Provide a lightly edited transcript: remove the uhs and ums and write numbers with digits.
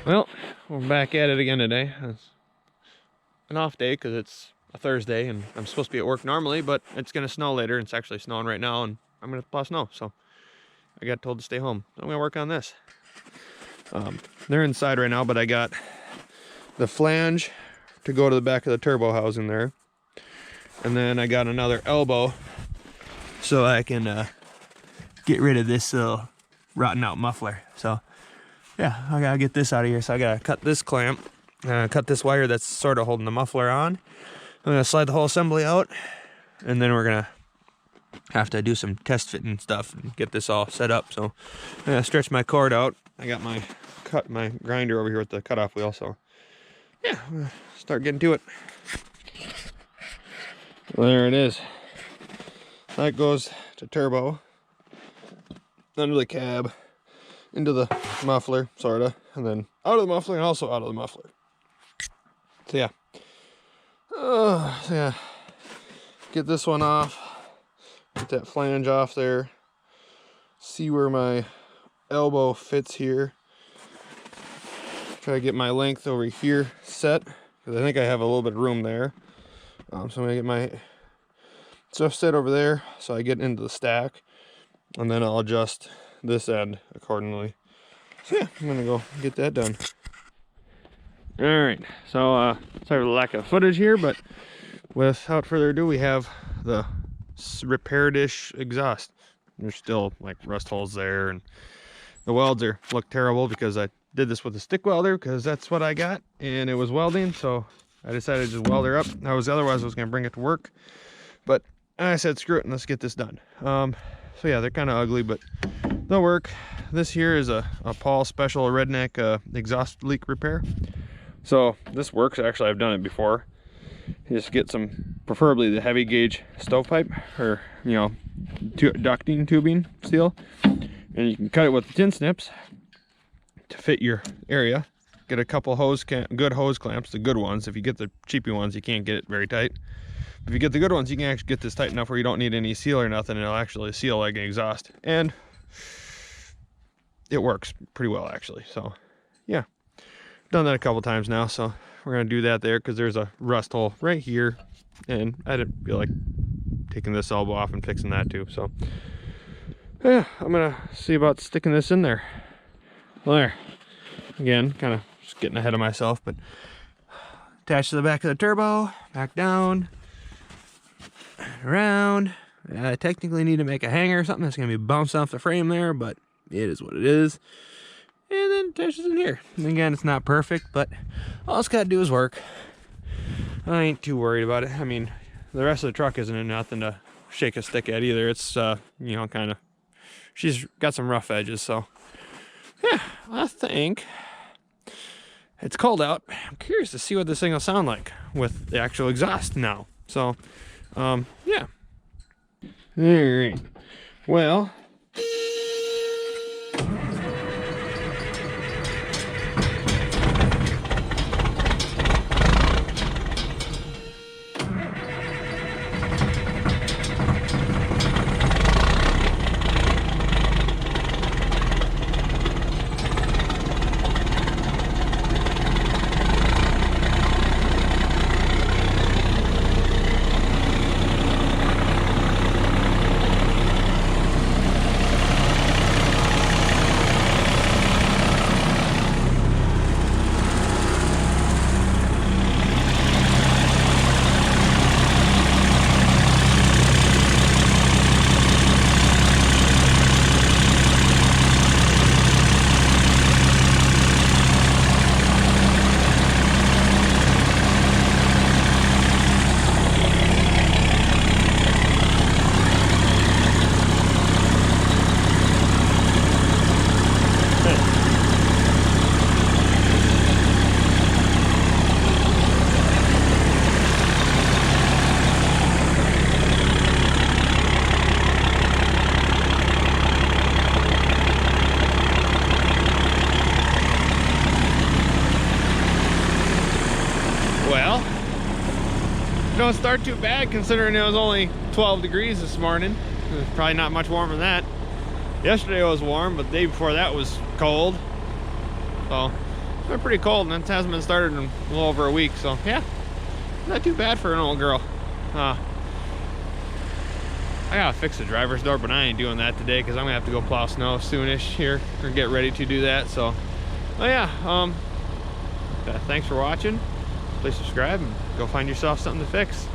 Well, we're back at it again today. It's an off day because it's a Thursday and I'm supposed to be at work normally, but it's gonna snow later. It's actually snowing right now and I'm gonna plow snow, so I got told to stay home. So I'm gonna work on this. They're inside right now, but I got the flange to go to the back of the turbo housing there. And then I got another elbow so I can get rid of this rotten out muffler. So yeah, I gotta get this out of here. So I gotta cut this clamp, cut this wire that's sort of holding the muffler on. I'm gonna slide the whole assembly out, and then we're gonna have to do some test fitting stuff and get this all set up. So I'm gonna stretch my cord out. I got my grinder over here with the cutoff wheel. So yeah, I'm gonna start getting to it. Well, there it is. That goes to turbo, under the cab, into the muffler, sorta, and then out of the muffler and also out of the muffler. So yeah. So yeah. Get this one off. Get that flange off there. See where my elbow fits here. Try to get my length over here set, because I think I have a little bit of room there. So I'm gonna get my stuff set over there so I get into the stack, and then I'll adjust this end accordingly. So yeah, I'm gonna go get that done. All right, so sorry for the lack of footage here, but without further ado, we have the repaired-ish exhaust. There's still like rust holes there, and the welds look terrible because I did this with a stick welder because that's what I got, and it was welding, so I decided to just weld her up. Otherwise I was gonna bring it to work, but I said screw it and let's get this done. So yeah, they're kind of ugly, but they'll work. This here is a Paul Special Redneck exhaust leak repair. So this works. Actually, I've done it before. You just get some, preferably the heavy gauge stovepipe, or ducting tubing steel, and you can cut it with the tin snips to fit your area. Get a couple good hose clamps, the good ones. If you get the cheapy ones, you can't get it very tight. If you get the good ones, you can actually get this tight enough where you don't need any seal or nothing, and it'll actually seal like an exhaust. And it works pretty well, actually. So yeah, done that a couple times now, so we're gonna do that there because there's a rust hole right here, and I didn't feel like taking this elbow off and fixing that too. So yeah, I'm gonna see about sticking this in there. Well, there, again, kind of just getting ahead of myself, but attached to the back of the turbo, back down, around. I technically need to make a hanger or something that's gonna be bounced off the frame there, but it is what it is. And then attaches in here. And again, it's not perfect, but all it's got to do is work. I ain't too worried about it. I mean, the rest of the truck isn't nothing to shake a stick at either. It's kind of, she's got some rough edges, so yeah, I think it's cold out. I'm curious to see what this thing will sound like with the actual exhaust now. So yeah. All right, well, don't start too bad considering it was only 12 degrees this morning. It was probably not much warmer than that. Yesterday was warm, but the day before that was cold. So been pretty cold, and it hasn't been started in a little over a week, so yeah, not too bad for an old girl. I gotta fix the driver's door, but I ain't doing that today because I'm gonna have to go plow snow soonish here, or get ready to do that. So, oh yeah, thanks for watching. Please subscribe and go find yourself something to fix.